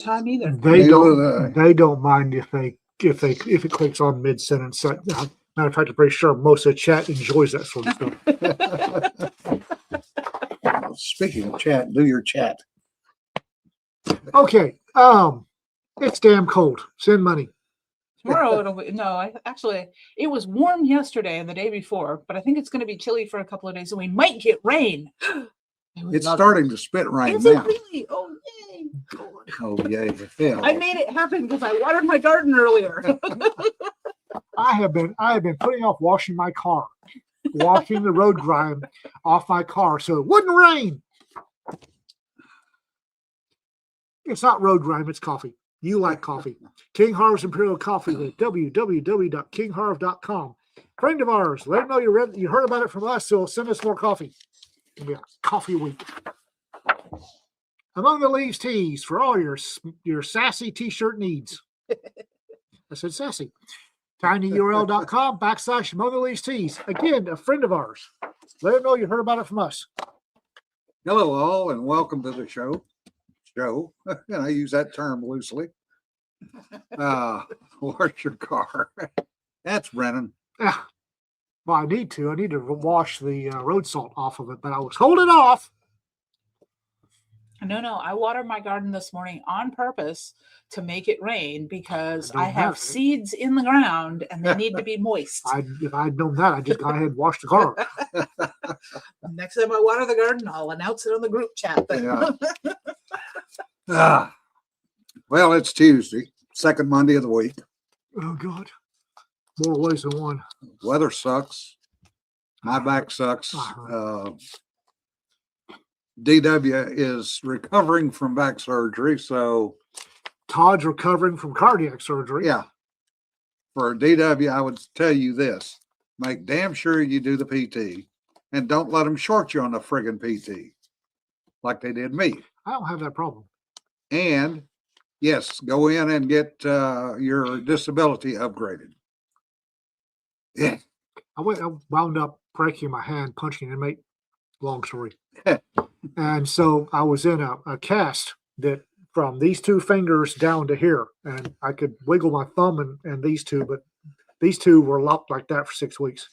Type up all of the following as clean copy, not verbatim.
time either. They don't mind if it clicks on mid sentence. Matter of fact, I'm pretty sure most of the chat enjoys that sort of stuff. Speaking of chat, do your chat. Okay. It's damn cold. Send money. Tomorrow it'll be it was warm yesterday and the day before, but I think it's going to be chilly for a couple of days and we might get rain. It's starting to spit rain Is now. It really? Oh yay! Oh yay! Yeah. I made it happen because I watered my garden earlier. I have been putting off washing my car, washing the road grime off my car so it wouldn't rain. It's not road grime, it's coffee. You like coffee. King Harv's Imperial Coffee at www.kingharv.com. Friend of ours, let him know you heard about it from us, so send us more coffee. It'll be a coffee week. Among the Leaves tees for all your sassy t-shirt needs. I said sassy. tinyurl.com/Among the Leaves tees. Again, a friend of ours. Let him know you heard about it from us. Hello all and welcome to the show. And I use that term loosely. Wash your car. That's Brennan. Well, I need to wash the road salt off of it, but I was holding off. No, I watered my garden this morning on purpose to make it rain because I have seeds in the ground and they need to be moist. If I'd known that, I'd just go ahead and wash the car. Next time I water the garden, I'll announce it on the group chat thing. Yeah. Well, it's Tuesday, second Monday of the week. Oh, God. More ways than one. Weather sucks. My back sucks. DW is recovering from back surgery, so Todd's recovering from cardiac surgery. Yeah. For DW, I would tell you this. Make damn sure you do the PT and don't let them short you on the friggin' PT like they did me. I don't have that problem. And yes, go in and get your disability upgraded. Yeah. I wound up breaking my hand punching an inmate. Long story. And so I was in a cast that from these two fingers down to here, and I could wiggle my thumb and these two, but these two were locked like that for 6 weeks.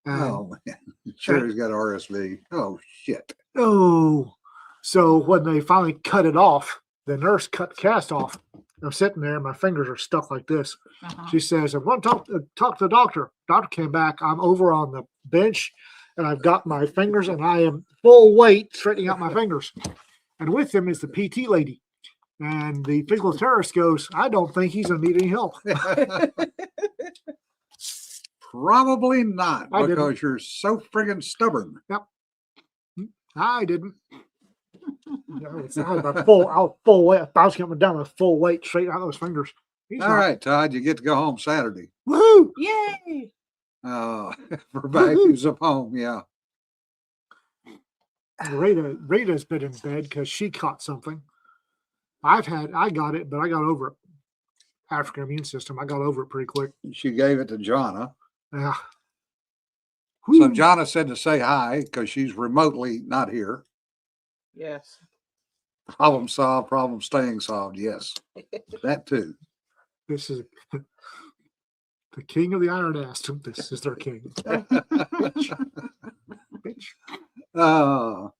Oh man, sure he's got RSV. Oh shit. Oh, so when they finally cut it off, the nurse cut the cast off. I'm sitting there, my fingers are stuck like this. She says, "I'm going to talk to the doctor." Doctor came back. I'm over on the bench, and I've got my fingers, and I am full weight straightening out my fingers. And with him is the PT lady. And the physical therapist goes, "I don't think he's going to need any help." Probably not, because you're so friggin' stubborn. Yep. I didn't. I was full weight. I was coming down with full weight, straight out those fingers. All right, Todd, you get to go home Saturday. Woohoo! Yay! For values of home, yeah. Rita's been in bed because she caught something. I got it, but I got over it. African immune system. I got over it pretty quick. She gave it to Jonna. Yeah. So Jonna said to say hi because she's remotely not here. Yes. Problem solved, problem staying solved. Yes. That too. This is the king of the iron ass. This is their king. Bitch. Well,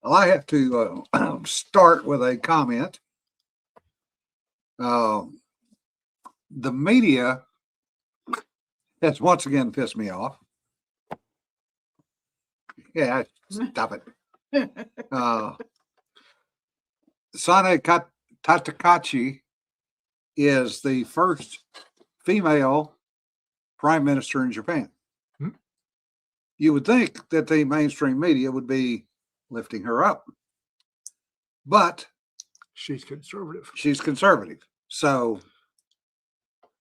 I have to start with a comment. The media has once again pissed me off. Yeah, stop it. Sane Tatakachi is the first female prime minister in Japan. You would think that the mainstream media would be lifting her up, but she's conservative. So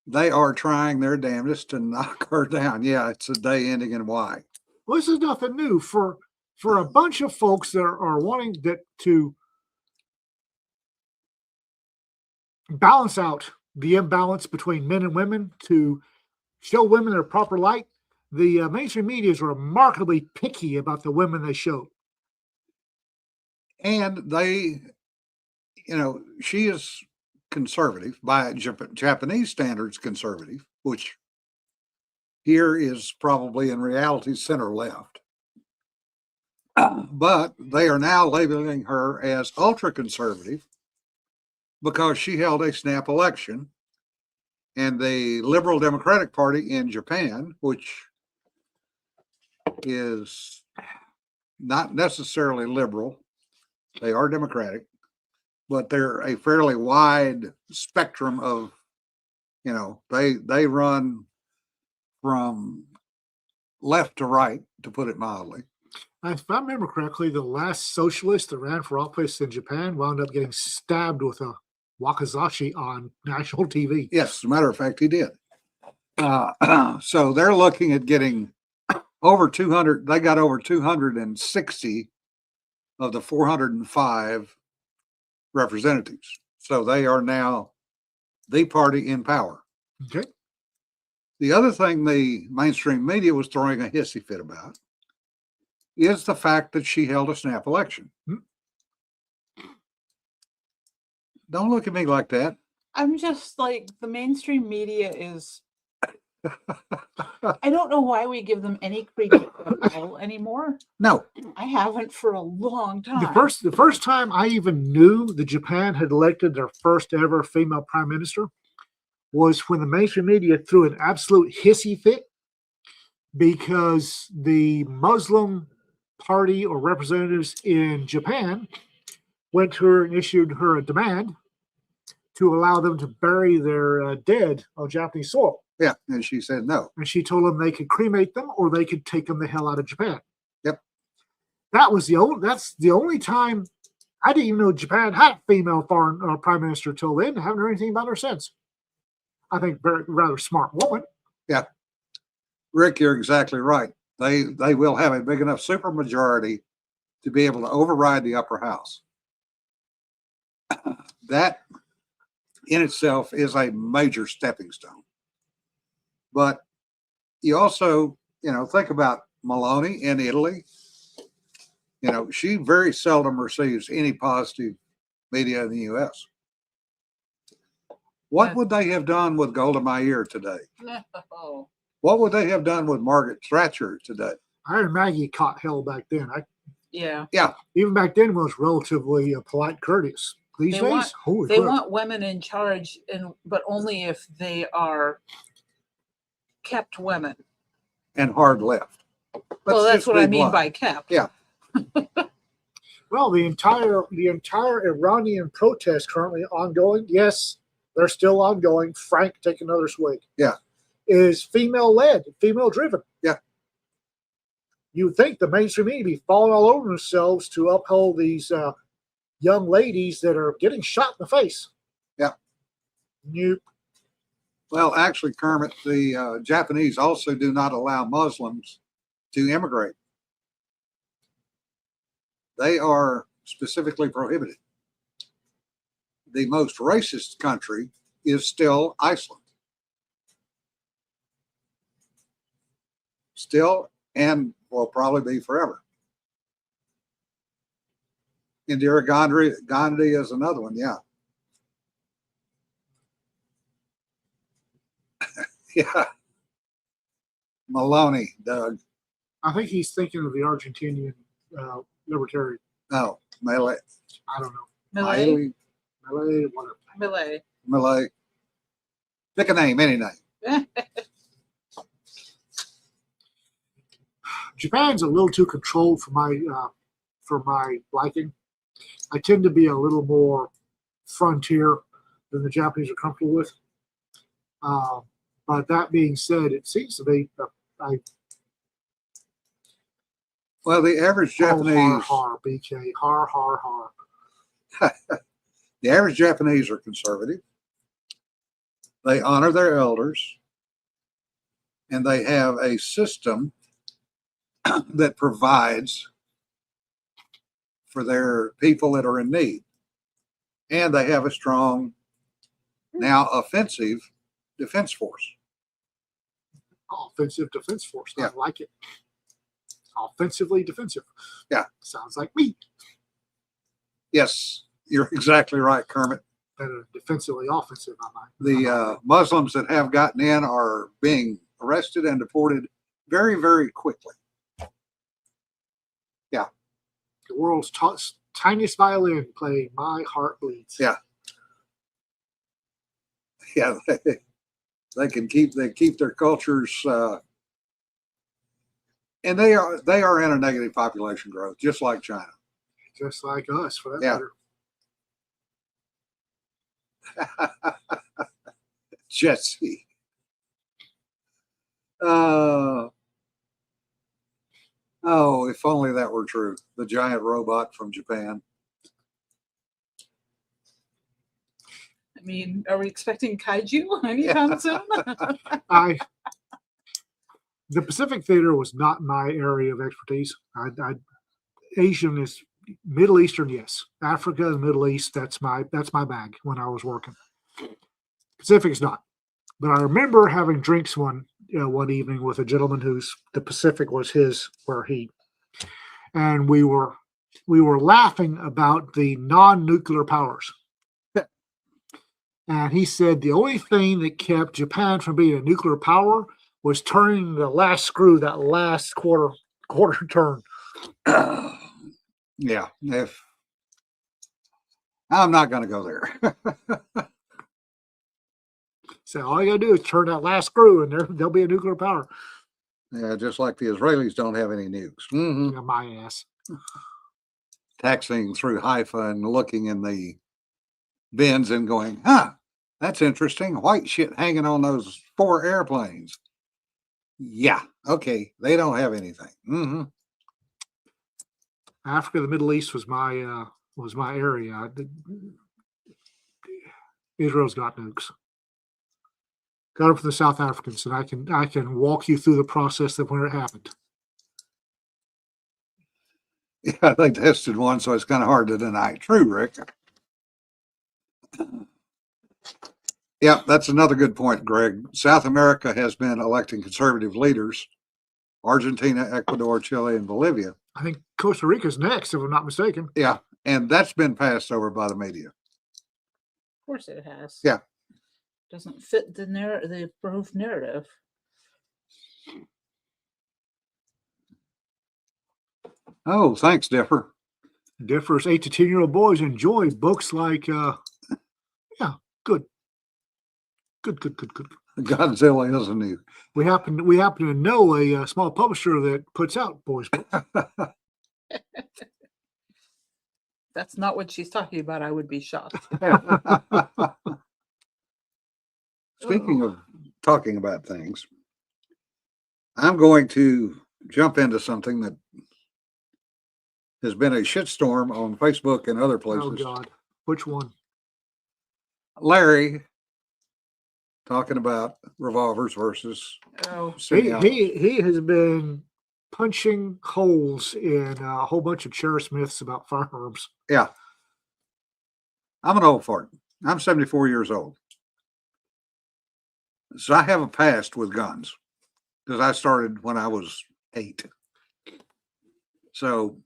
they are trying their damnedest to knock her down. Yeah, it's a day ending in Y. Well, this is nothing new for a bunch of folks that are wanting to balance out the imbalance between men and women, to show women their proper light. The mainstream media is remarkably picky about the women they show. And they she is conservative by Japanese standards, conservative, which here is probably in reality center left. But they are now labeling her as ultra conservative because she held a snap election. And the Liberal Democratic Party in Japan, which is not necessarily liberal, they are democratic, but they're a fairly wide spectrum of, they run from left to right, to put it mildly. If I remember correctly, the last socialist that ran for office in Japan wound up getting stabbed with a wakizashi on national TV. Yes, as a matter of fact, he did. So they're looking at getting over 200. They got over 260 of the 405 representatives. So they are now the party in power. Okay. The other thing the mainstream media was throwing a hissy fit about is the fact that she held a snap election. Don't look at me like that. I'm just like, the mainstream media is. I don't know why we give them any credence at all anymore. No, I haven't for a long time. The first time I even knew that Japan had elected their first ever female prime minister was when the mainstream media threw an absolute hissy fit because the Muslim party or representatives in Japan went to her and issued her a demand to allow them to bury their dead on Japanese soil. Yeah, and she said no. And she told them they could cremate them or they could take them the hell out of Japan. Yep. That's the only time. I didn't even know Japan had a female foreign prime minister till then. I haven't heard anything about her since. I think rather smart woman. Yeah. Rick, you're exactly right. They will have a big enough supermajority to be able to override the upper house. That in itself is a major stepping stone. But you also, think about Meloni in Italy. She very seldom receives any positive media in the U.S. What would they have done with Golda Meir today? No. What would they have done with Margaret Thatcher today? I heard Maggie caught hell back then. Yeah. Even back then was relatively polite, courteous. These days, they want women in charge, but only if they are kept women. And hard left. Well, that's what I mean by kept. Yeah. Well, the entire Iranian protest currently ongoing. Yes, they're still ongoing. Frank, take another swig. Yeah. Is female led, female driven. Yeah. You would think the mainstream media be falling all over themselves to uphold these young ladies that are getting shot in the face. Yeah. Nope. Well, actually, Kermit, the Japanese also do not allow Muslims to immigrate. They are specifically prohibited. The most racist country is still Iceland. Still, and will probably be forever. Indira Gandhi is another one, yeah. Yeah. Maloney, Doug. I think he's thinking of the Argentinian libertarian. No, Malay. I don't know. Malay. Whatever. Malay. Pick a name, any name. Japan's a little too controlled for my liking. I tend to be a little more frontier than the Japanese are comfortable with. But that being said, it seems to be well, the average Japanese. Har, BK. Har. The average Japanese are conservative. They honor their elders. And they have a system that provides for their people that are in need. And they have a strong, now offensive defense force. Offensive defense force. Yeah. I like it. Offensively defensive. Yeah. Sounds like me. Yes. You're exactly right, Kermit. Better defensively, offensive. The Muslims that have gotten in are being arrested and deported very, very quickly. Yeah. The world's tiniest violin playing "My Heart Bleeds." Yeah. Yeah. They keep their cultures, and they are in a negative population growth, just like China. Just like us, for that Yeah. matter. Jesse. Oh, if only that were true. The giant robot from Japan. I mean, are we expecting kaiju anytime soon? The Pacific Theater was not my area of expertise. Asian is Middle Eastern, yes. Africa and Middle East, that's my bag when I was working. Pacific is not. But I remember having drinks one evening with a gentleman whose the Pacific was his, and we were laughing about the non-nuclear powers. And he said the only thing that kept Japan from being a nuclear power was turning the last screw, that last quarter turn. Yeah, if I'm not going to go there. So all you got to do is turn that last screw, and there'll be a nuclear power. Yeah, just like the Israelis don't have any nukes. Mm-hmm. Yeah, my ass. Taxiing through Haifa and looking in the bins and going, huh, that's interesting. White shit hanging on those 4 airplanes. Yeah, okay, they don't have anything. Mm-hmm. Africa, the Middle East was my area. Israel's got nukes. Got it for the South Africans, and I can walk you through the process of when it happened. Yeah, they tested one, so it's kind of hard to deny. True, Rick. Yeah, that's another good point, Greg. South America has been electing conservative leaders. Argentina, Ecuador, Chile, and Bolivia. I think Costa Rica's next, if I'm not mistaken. Yeah, and that's been passed over by the media. Of course it has. Yeah. Doesn't fit the approved narrative. Oh, thanks, Differ. Differ's 8 to 10-year-old boys enjoy books like, yeah, good. Godzilla isn't he? We happen to know a small publisher that puts out boys books. That's not what she's talking about. I would be shocked. Speaking of talking about things, I'm going to jump into something that has been a shitstorm on Facebook and other places. Oh God, which one? Larry talking about revolvers versus. Oh, he has been punching holes in a whole bunch of Chair Smiths about firearms. Yeah, I'm an old fart. I'm 74 years old, so I have a past with guns because I started when I was 8. So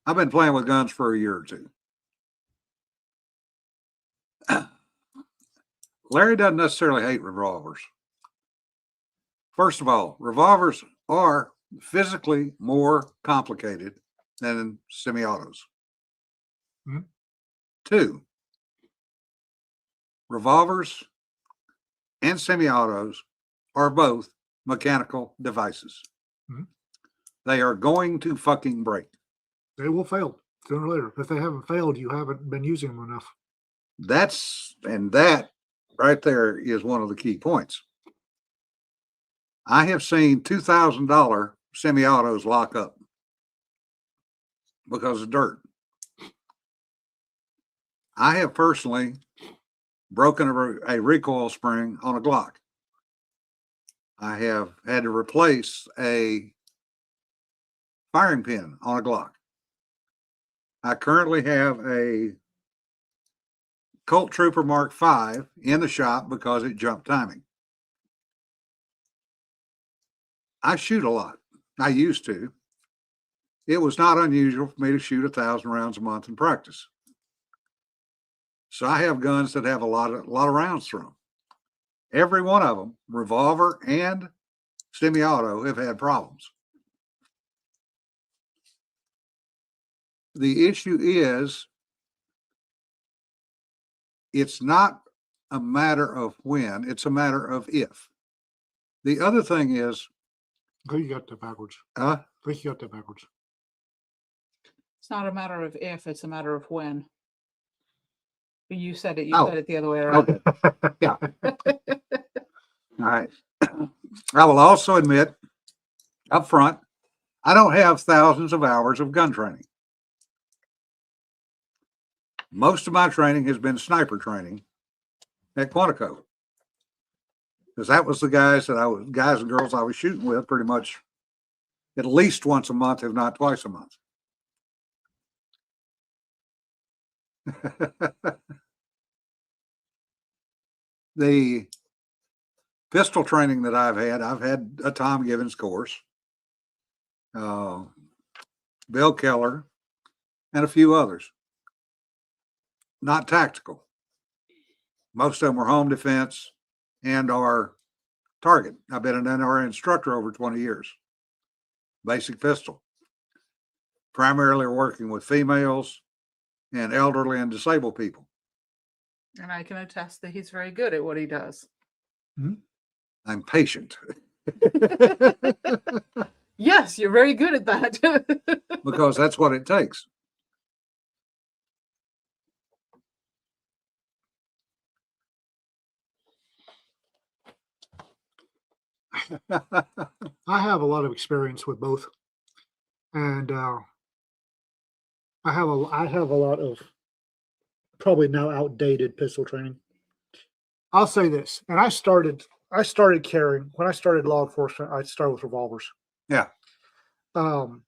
I've been playing with guns for a year or 2. Larry doesn't necessarily hate revolvers. First of all, revolvers are physically more complicated than semi-autos. Hmm. 2, revolvers and semi-autos are both mechanical devices. Hmm. They are going to fucking break. They will fail sooner or later. If they haven't failed, you haven't been using them enough. That right there is one of the key points. I have seen $2,000 semi-autos lock up because of dirt. I have personally broken a recoil spring on a Glock. I have had to replace a firing pin on a Glock. I currently have a Colt Trooper Mark V in the shop because it jumped timing. I shoot a lot. I used to. It was not unusual for me to shoot 1,000 rounds a month in practice. So I have guns that have a lot of rounds through them. Every one of them, revolver and semi-auto, have had problems. The issue is, it's not a matter of when, it's a matter of if. The other thing is, I think you got that backwards. uh, I think you got that backwards. It's not a matter of if, it's a matter of when. You said it, you Oh, said it the other way around. okay, yeah. All right. I will also admit up front, I don't have thousands of hours of gun training. Most of my training has been sniper training at Quantico, because that was the guys and girls I was shooting with pretty much at least once a month, if not twice a month. The pistol training that I've had a Tom Givens course, Bill Keller, and a few others. Not tactical. Most of them were home defense and our target. I've been an NRA instructor over 20 years. Basic pistol. Primarily working with females and elderly and disabled people. And I can attest that he's very good at what he does. I'm patient Yes, you're very good at that. because that's what it takes. I have a lot of experience with both, and I have a lot of probably now outdated pistol training. I'll say this, and I started carrying when I started law enforcement. I started with revolvers. Yeah. I'll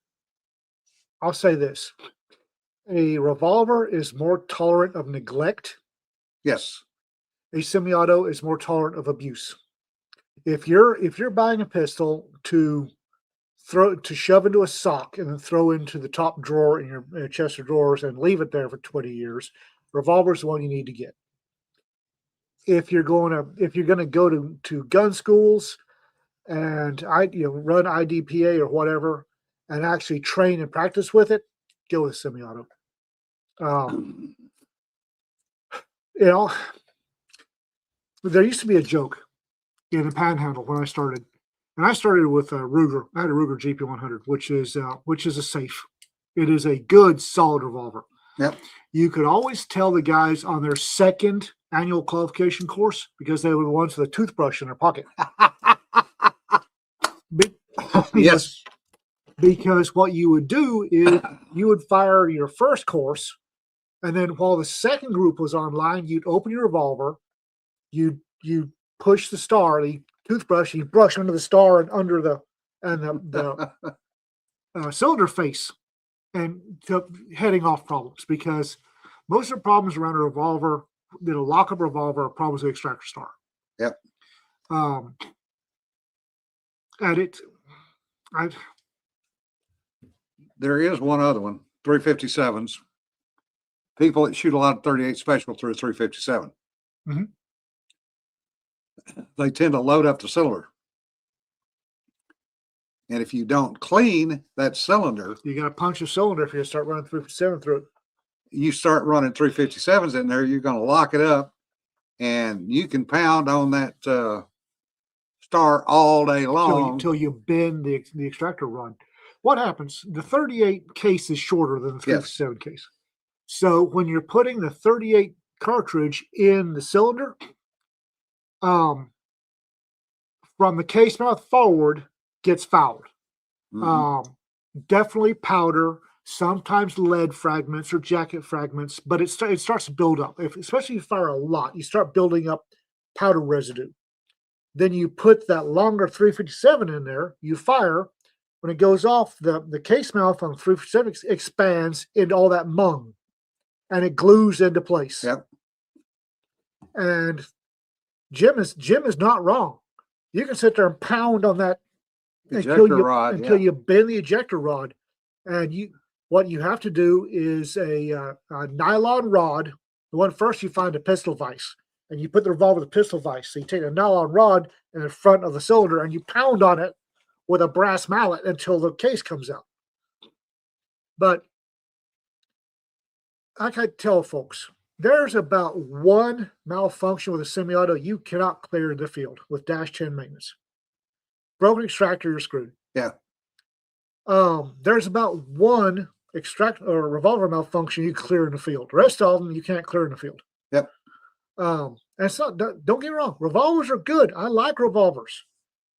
say this: a revolver is more tolerant of neglect. Yes. A semi-auto is more tolerant of abuse. If you're buying a pistol to shove into a sock and then throw into the top drawer in your chest of drawers and leave it there for 20 years, revolver is the one you need to get. If you're going to go to gun schools and run IDPA or whatever and actually train and practice with it, go with semi-auto. There used to be a joke in the Panhandle when I started, and I started with a Ruger. I had a Ruger GP100, which is a safe. It is a good, solid revolver. Yep. You could always tell the guys on their second annual qualification course because they were the ones with a toothbrush in their pocket. Yes. Because what you would do is you would fire your first course, and then while the second group was online, you'd open your revolver, you push the star, the toothbrush, you brush under the star and under the cylinder face, and heading off problems, because most of the problems around a revolver, a lockup revolver, are problems with the extractor star. Yep. There is one other one, 357s. People that shoot a lot of 38 special through a 357. Mm-hmm. They tend to load up the cylinder. And if you don't clean that cylinder, you got to punch a cylinder if you start running 357 through it. You start running 357s in there, you're going to lock it up, and you can pound on that star all day long until you bend the extractor rod. What happens? The 38 case is shorter than the 357 case. So when you're putting the 38 cartridge in the cylinder, from the case mouth forward gets fouled. Mm-hmm. Definitely powder, sometimes lead fragments or jacket fragments, but it starts to build up. Especially if you fire a lot, you start building up powder residue. Then you put that longer 357 in there, you fire. When it goes off, the case mouth on 357 expands into all that mung, and it glues into place. Yep. And Jim is not wrong. You can sit there and pound on that until you bend the ejector rod, and what you have to do is a nylon rod The one first you find a pistol vise, and you put the revolver in the pistol vise. So you take a nylon rod in the front of the cylinder and you pound on it with a brass mallet until the case comes out. But I can tell folks, there's about one malfunction with a semi-auto you cannot clear in the field with dash 10 maintenance. Broken extractor, you're screwed. Yeah. There's about one extract or revolver malfunction you clear in the field. The rest of them you can't clear in the field. Yep. And it's not, don't get me wrong, revolvers are good. I like revolvers.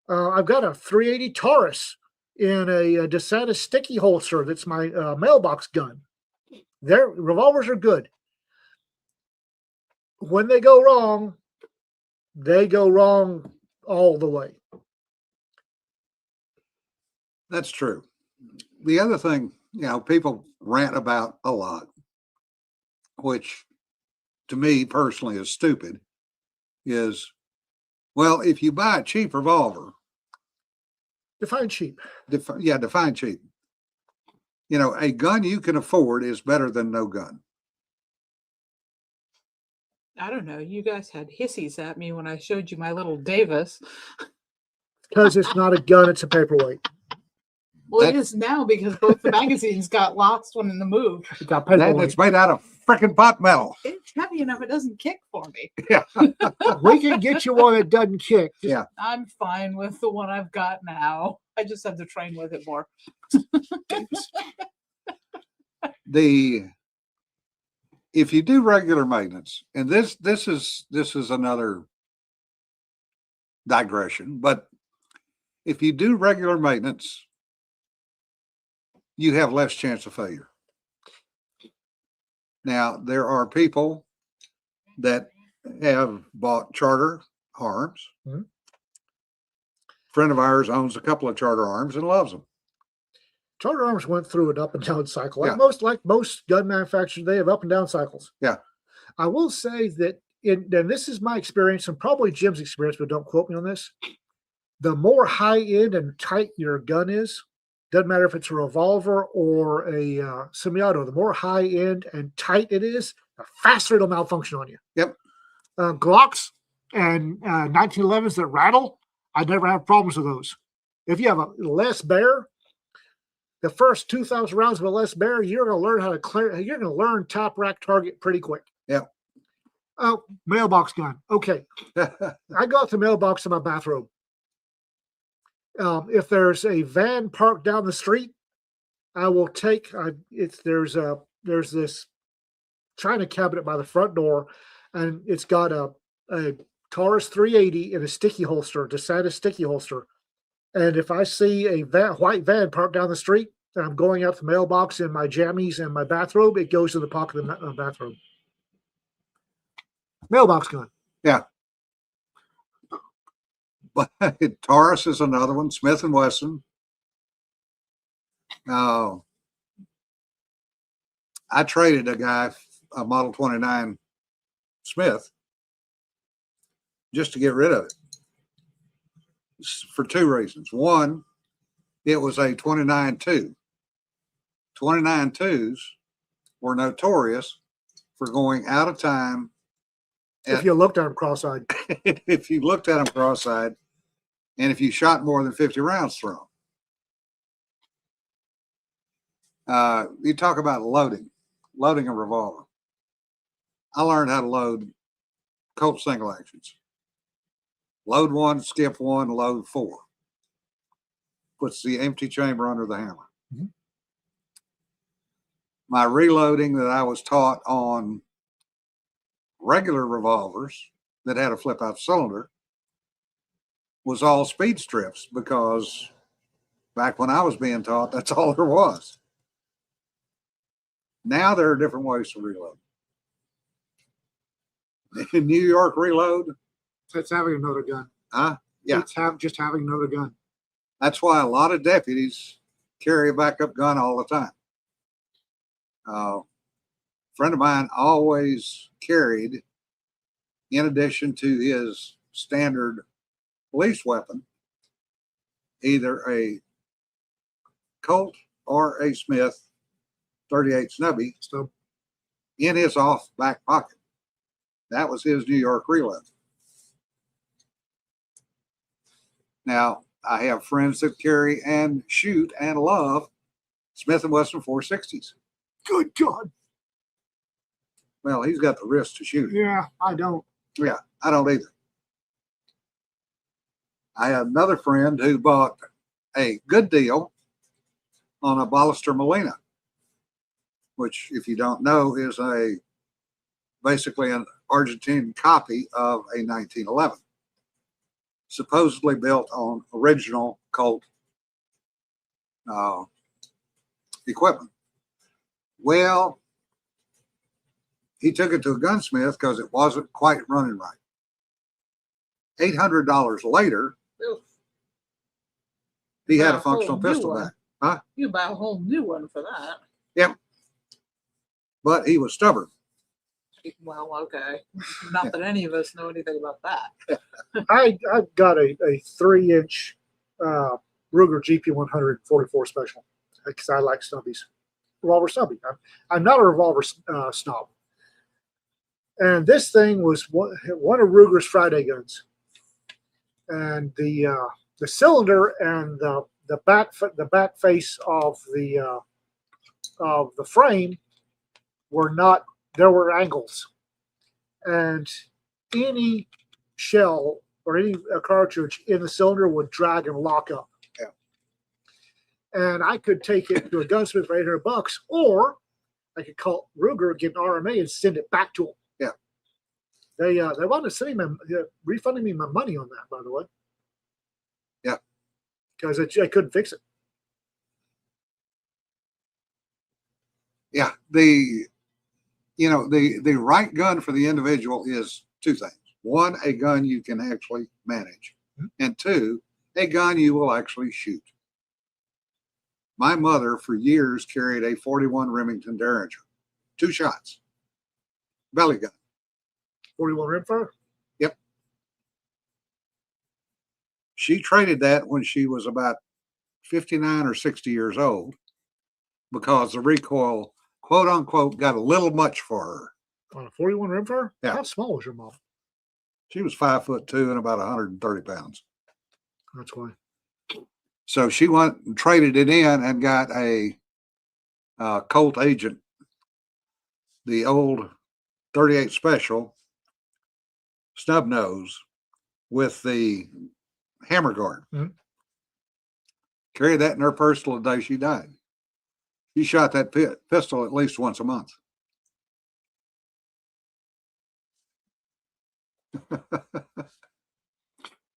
I've got a 380 Taurus in a DeSantis sticky holster that's my mailbox gun. Their revolvers are good. When they go wrong all the way. That's true. The other thing, people rant about a lot, which to me personally is stupid, is, well, if you buy a cheap revolver. Define cheap. Define cheap. A gun you can afford is better than no gun. I don't know. You guys had hissies at me when I showed you my little Davis. Because it's not a gun, it's a paperweight. Well, it is now because both the magazines got lost when in the move. It's made out of freaking pot metal. It's heavy enough it doesn't kick for me. Yeah. We can get you one that doesn't kick. Yeah. I'm fine with the one I've got now. I just have to train with it more. If you do regular maintenance, and this is another digression, but if you do regular maintenance, you have less chance of failure. Now, there are people that have bought charter arms. Mm-hmm. A friend of ours owns a couple of charter arms and loves them. Charter arms went through an up and down cycle. Yeah. Like most gun manufacturers, they have up and down cycles. Yeah. I will say that, and this is my experience and probably Jim's experience, but don't quote me on this. The more high end and tight your gun is, doesn't matter if it's a revolver or a semi-auto, the more high end and tight it is, the faster it'll malfunction on you. Yep. Glocks and 1911s that rattle, I never have problems with those. If you have a less bear, the first 2,000 rounds of a less bear, you're going to learn how to clear. You're going to learn top rack target pretty quick. Yeah. Oh, mailbox gun. Okay. I got the mailbox in my bathrobe. If there's a van parked down the street, I will take. There's this china cabinet by the front door, and it's got a Taurus 380 in a sticky holster, DeSantis sticky holster. And if I see a white van parked down the street, and I'm going out the mailbox in my jammies and my bathrobe, it goes in the pocket of the bathrobe. Mailbox gun. Yeah. But Taurus is another one. Smith and Wesson. I traded a guy a Model 29 Smith just to get rid of it for two reasons. One, it was a 29-2. 29-2s were notorious for going out of time. If you looked at them cross-eyed. If you looked at them cross-eyed, and if you shot more than 50 rounds through them. You talk about loading a revolver. I learned how to load Colt single actions. Load one, skip one, load four. Puts the empty chamber under the hammer. Mm-hmm. My reloading that I was taught on regular revolvers that had a flip out cylinder was all speed strips, because back when I was being taught, that's all there was. Now there are different ways to reload. In New York reload, It's having another gun. Yeah. It's just having another gun. That's why a lot of deputies carry a backup gun all the time. A friend of mine always carried, in addition to his standard police weapon, either a Colt or a Smith 38 snubby So in his off back pocket. That was his New York reload. Now, I have friends that carry and shoot and love Smith & Wesson 460s. Good God. Well, he's got the wrist to shoot it. Yeah, I don't. Yeah, I don't either. I have another friend who bought a good deal on a Ballester Molina, which, if you don't know, is basically an Argentine copy of a 1911, supposedly built on original Colt equipment. Well, he took it to a gunsmith because it wasn't quite running right. $800 later, Oof. he had Wow, a functional whole new pistol one. back. Huh? You buy a whole new one for that. Yep. But he was stubborn. Well, okay. Not that any of us know anything about that. I've got a 3-inch Ruger GP100 44 special because I like stubbies. Revolver stubby. I'm not a revolver snob. And this thing was one of Ruger's Friday guns. And the cylinder and the back face of the frame were not. There were angles, and any shell or any cartridge in the cylinder would drag and lock up. Yeah. And I could take it to a gunsmith for $800, or I could call Ruger, get an RMA, and send it back to them. Yeah. They wanted to send me refunding me my money on that, by the way. Yeah. Because I couldn't fix it. Yeah. The right gun for the individual is two things. One, a gun you can actually manage. Mm-hmm. And two, a gun you will actually shoot. My mother, for years, carried a 41 Remington Derringer. 2 shots. Belly gun. 41 rimfire? Yep. She traded that when she was about 59 or 60 years old because the recoil, quote unquote, got a little much for her. On a 41 rimfire? Yeah. How small was your mom? She was 5'2" and about 130 pounds. That's why. So she went and traded it in and got a Colt Agent, the old 38 Special snub nose with the hammer guard. Mm-hmm. Carried that in her purse till the day she died. She shot that pistol at least once a month.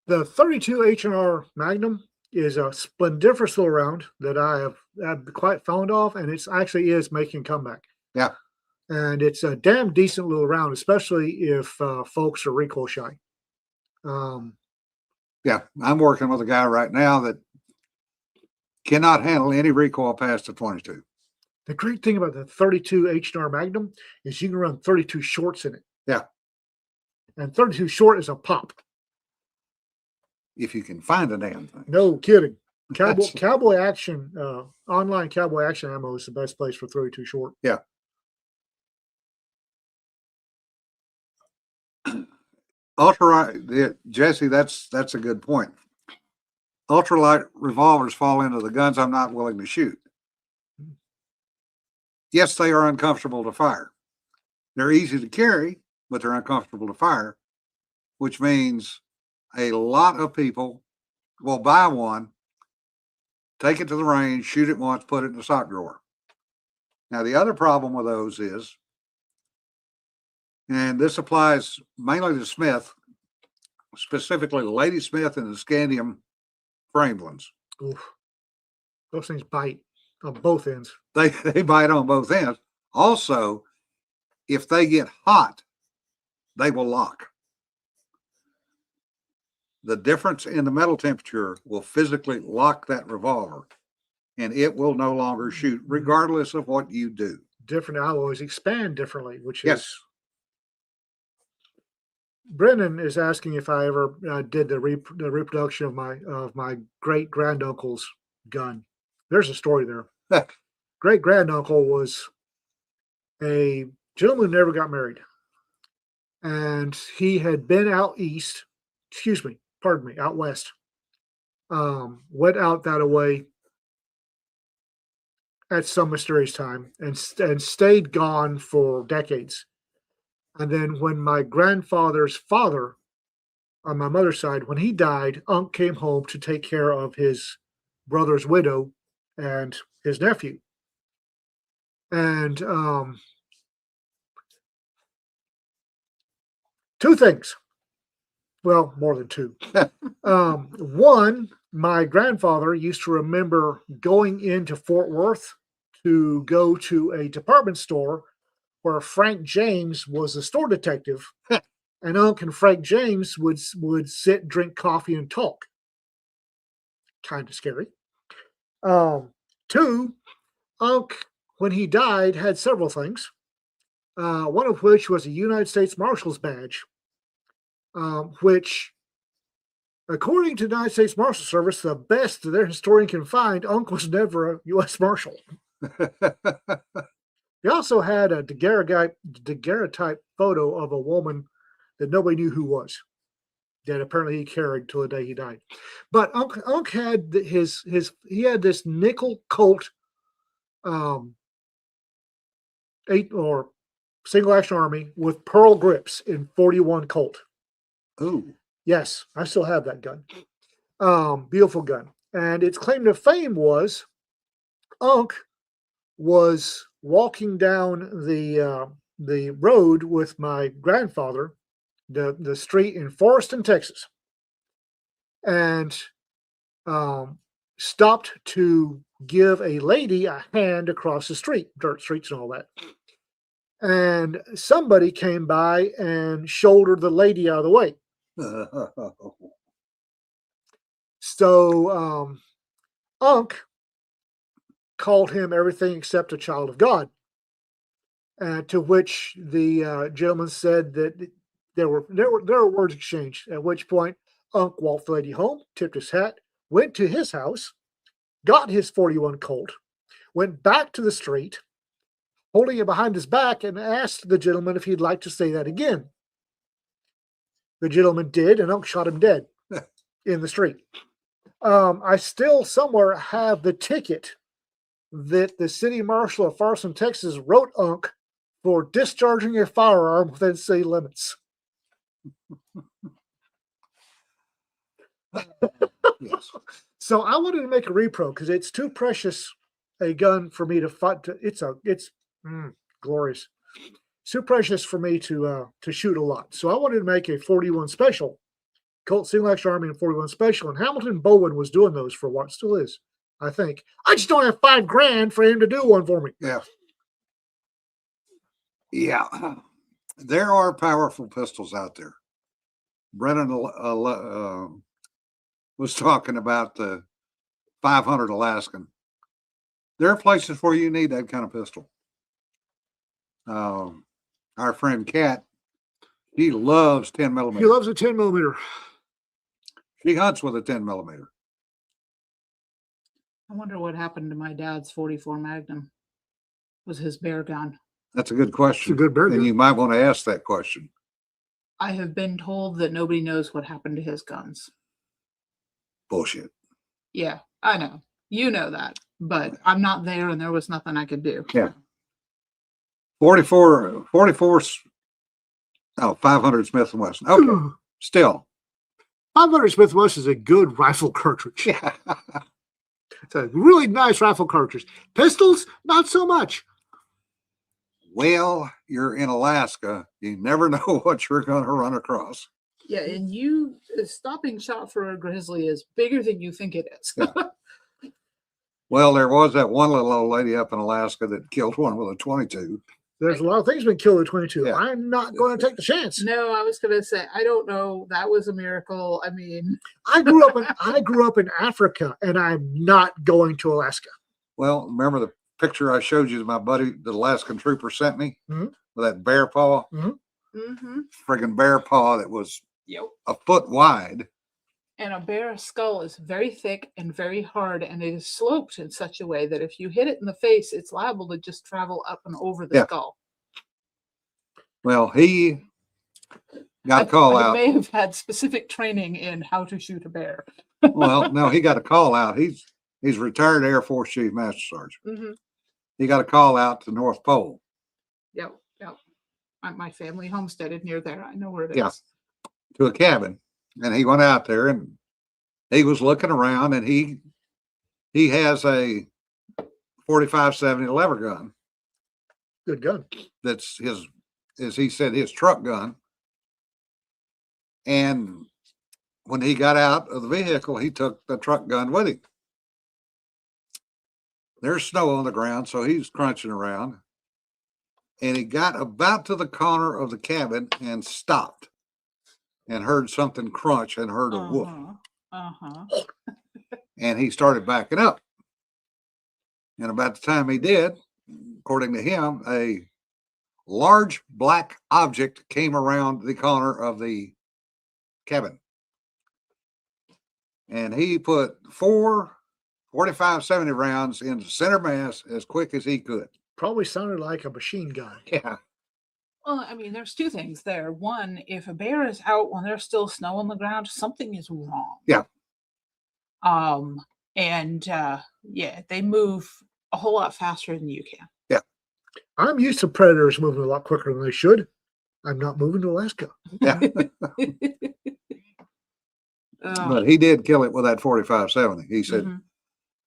The 32 H&R Magnum is a splendiferous little round that I'm quite fond of, and it actually is making a comeback. Yeah. And it's a damn decent little round, especially if folks are recoil shy. Yeah, I'm working with a guy right now that cannot handle any recoil past a 22. The great thing about the 32 H&R Magnum is you can run 32 shorts in it. Yeah. And 32 short is a pop. If you can find a damn thing. No kidding. Cowboy action, online cowboy action ammo is the best place for 32 short. Yeah. Ultralight, Jesse, that's a good point. Ultralight revolvers fall into the guns I'm not willing to shoot. Yes, they are uncomfortable to fire. They're easy to carry, but they're uncomfortable to fire, which means a lot of people will buy one, take it to the range, shoot it once, put it in the sock drawer. Now, the other problem with those is, and this applies mainly to Smith, specifically the Lady Smith and the Scandium framed ones. Oof. Those things bite on both ends. They bite on both ends. Also, if they get hot, they will lock. The difference in the metal temperature will physically lock that revolver, and it will no longer shoot, regardless of what you do. Different alloys expand differently, which Yes. is. Brennan is asking if I ever did the reproduction of my great granduncle's gun. There's a story there. Great granduncle was a gentleman who never got married. and he had been out east. Excuse me, pardon me, out west. Went out that way at some mysterious time and stayed gone for decades. And then when my grandfather's father on my mother's side, when he died, Unc came home to take care of his brother's widow and his nephew. And two things. Well, more than two. One, my grandfather used to remember going into Fort Worth to go to a department store where Frank James was a store detective, and Unc and Frank James would sit, drink coffee, and talk. Kind of scary. Two, Unc, when he died, had several things. One of which was a United States Marshal's badge, which, according to the United States Marshal Service, the best their historian can find, Unc was never a U.S. Marshal. He also had a daguerreotype photo of a woman that nobody knew who was, that apparently he carried till the day he died. But Unc had he had this nickel Colt, 8 or single action army with pearl grips in 41 Colt. Ooh. Yes, I still have that gun. Beautiful gun. And its claim to fame was Unc was walking down the road with my grandfather, the street in Forreston, Texas, and stopped to give a lady a hand across the street, dirt streets and all that. And somebody came by and shouldered the lady out of the way. So Unc called him everything except a child of God, to which the gentleman said that there were words exchanged. At which point, Unc walked the lady home, tipped his hat, went to his house, got his 41 Colt, went back to the street, holding it behind his back, and asked the gentleman if he'd like to say that again. The gentleman did, and Unc shot him dead in the street. I still somewhere have the ticket that the city marshal of Forreston, Texas wrote Unc for discharging a firearm within city limits. Yes. So I wanted to make a repro because it's too precious a gun for me to fight. It's glorious. It's too precious for me to shoot a lot. So I wanted to make a 41 special, Colt Single Action Army and 41 special. And Hamilton Bowen was doing those for what still is, I think. I just don't have $5,000 for him to do one for me. Yeah. Yeah. There are powerful pistols out there. Brennan was talking about the 500 Alaskan. There are places where you need that kind of pistol. Our friend Kat, he loves 10 millimeter. He loves a 10 millimeter. She hunts with a 10 millimeter. I wonder what happened to my dad's 44 Magnum. Was his bear gun? That's a good question. It's a good bear gun. And you might want to ask that question. I have been told that nobody knows what happened to his guns. Bullshit. Yeah, I know. You know that. But I'm not there and there was nothing I could do. Yeah. 500 Smith & Wesson. Okay. Still. 500 Smith & Wesson is a good rifle cartridge. Yeah. It's a really nice rifle cartridge. Pistols, not so much. Well, you're in Alaska. You never know what you're going to run across. Yeah, and stopping shot for a grizzly is bigger than you think it is. Yeah. Well, there was that one little old lady up in Alaska that killed one with a 22. There's a lot of things been killed with 22. Yeah. I'm not going to take the chance. No, I was going to say, I don't know. That was a miracle. I mean, I grew up in Africa, and I'm not going to Alaska. Well, remember the picture I showed you? My buddy, the Alaskan trooper, sent me Mhm. with that bear paw, friggin' bear paw that was a foot wide. And a bear's skull is very thick and very hard, and it is sloped in such a way that if you hit it in the face, it's liable to just travel up and over the skull. Well, he got a call I out. may have had specific training in how to shoot a bear. Well, no, he got a call out. He's retired Air Force Chief Master Sergeant. Mm-hmm. He got a call out to North Pole. Yep. My family homesteaded near there. I know where it is. Yeah. To a cabin, and he went out there and he was looking around, and he has a 45-70 lever gun. Good gun. That's his, as he said, his truck gun. And when he got out of the vehicle, he took the truck gun with him. There's snow on the ground, so he's crunching around. And he got about to the corner of the cabin and stopped and heard something crunch and heard a woof. And he started backing up. And about the time he did, according to him, a large black object came around the corner of the cabin. And he put 4 45-70 rounds into center mass as quick as he could. Probably sounded like a machine gun. Yeah. Well, I mean, there's two things there. One, if a bear is out when there's still snow on the ground, something is wrong. Yeah. Yeah, they move a whole lot faster than you can. Yeah. I'm used to predators moving a lot quicker than they should. I'm not moving to Alaska. Yeah. But he did kill it with that 45-70. He said,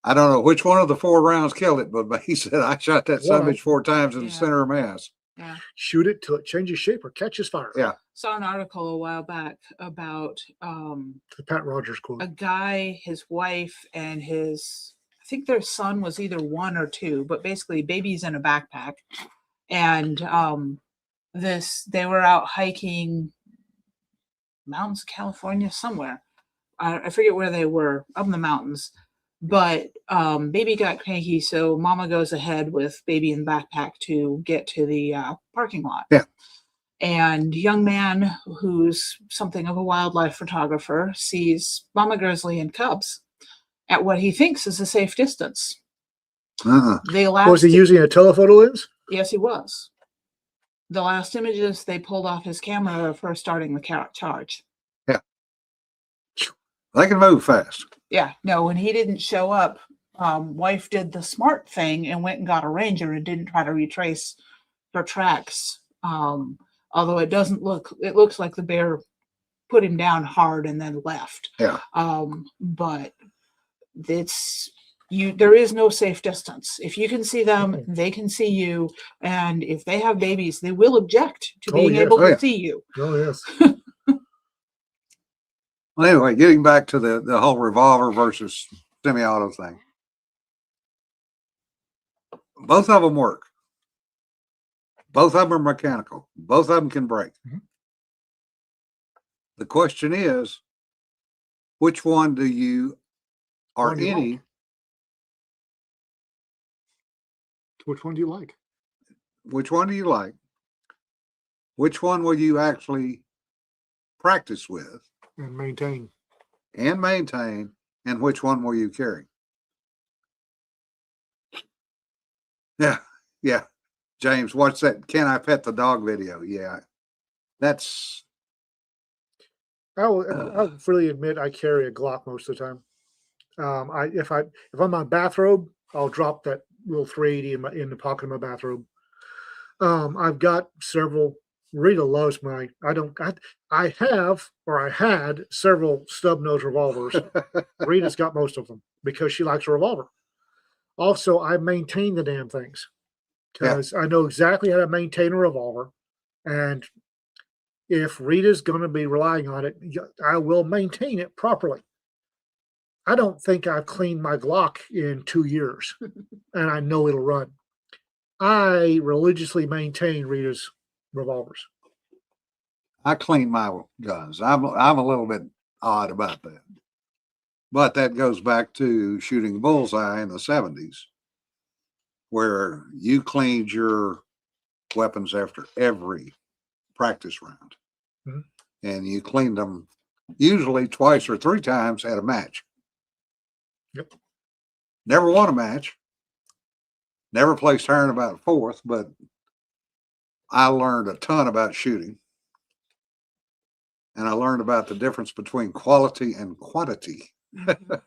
I don't know which one of the 4 rounds killed it, but he said, I shot that son of a bitch 4 times in the center of mass. Yeah. Shoot it till it changes shape or catches fire. Yeah. Saw an article a while back about The Pat Rogers quote. a guy, his wife, and his, I think their son was either 1 or 2, but basically babies in a backpack. And they were out hiking mountains of California somewhere. I forget where they were, up in the mountains. But baby got cranky, so mama goes ahead with baby in backpack to get to the parking lot. Yeah. And young man who's something of a wildlife photographer sees mama grizzly and cubs at what he thinks is a safe distance. Was he using a telephoto lens? Yes, he was. The last images they pulled off his camera of her starting the charge. Yeah. They can move fast. Yeah, no, when he didn't show up, wife did the smart thing and went and got a ranger and didn't try to retrace her tracks. Although it looks like the bear put him down hard and then left. Yeah. But there is no safe distance. If you can see them, they can see you. And if they have babies, they will object to being able to see you. Oh, yes. Well, anyway, getting back to the whole revolver versus semi-auto thing. Both of them work. Both of them are mechanical. Both of them can break. The question is, which one do you, or any, which one do you like? Which one do you like? Which one will you actually practice with? And maintain. And which one will you carry? Yeah. James, watch that Can I Pet the Dog video. Yeah. That's I'll freely admit I carry a Glock most of the time. If I'm in my bathrobe, I'll drop that little 380 in the pocket of my bathrobe. I've got several. Rita loves my. I had several stub nose revolvers. Rita's got most of them because she likes a revolver. Also, I maintain the damn things because I know exactly how to maintain a revolver, and if Rita's going to be relying on it, I will maintain it properly. I don't think I've cleaned my Glock in 2 years, and I know it'll run. I religiously maintain Rita's revolvers. I clean my guns. I'm a little bit odd about that, but that goes back to shooting bullseye in the 70s, where you cleaned your weapons after every practice round, and you cleaned them usually 2 or 3 times at a match. Yep. Never won a match. Never placed higher than about 4th, but I learned a ton about shooting. and I learned about the difference between quality and quantity. Mhm.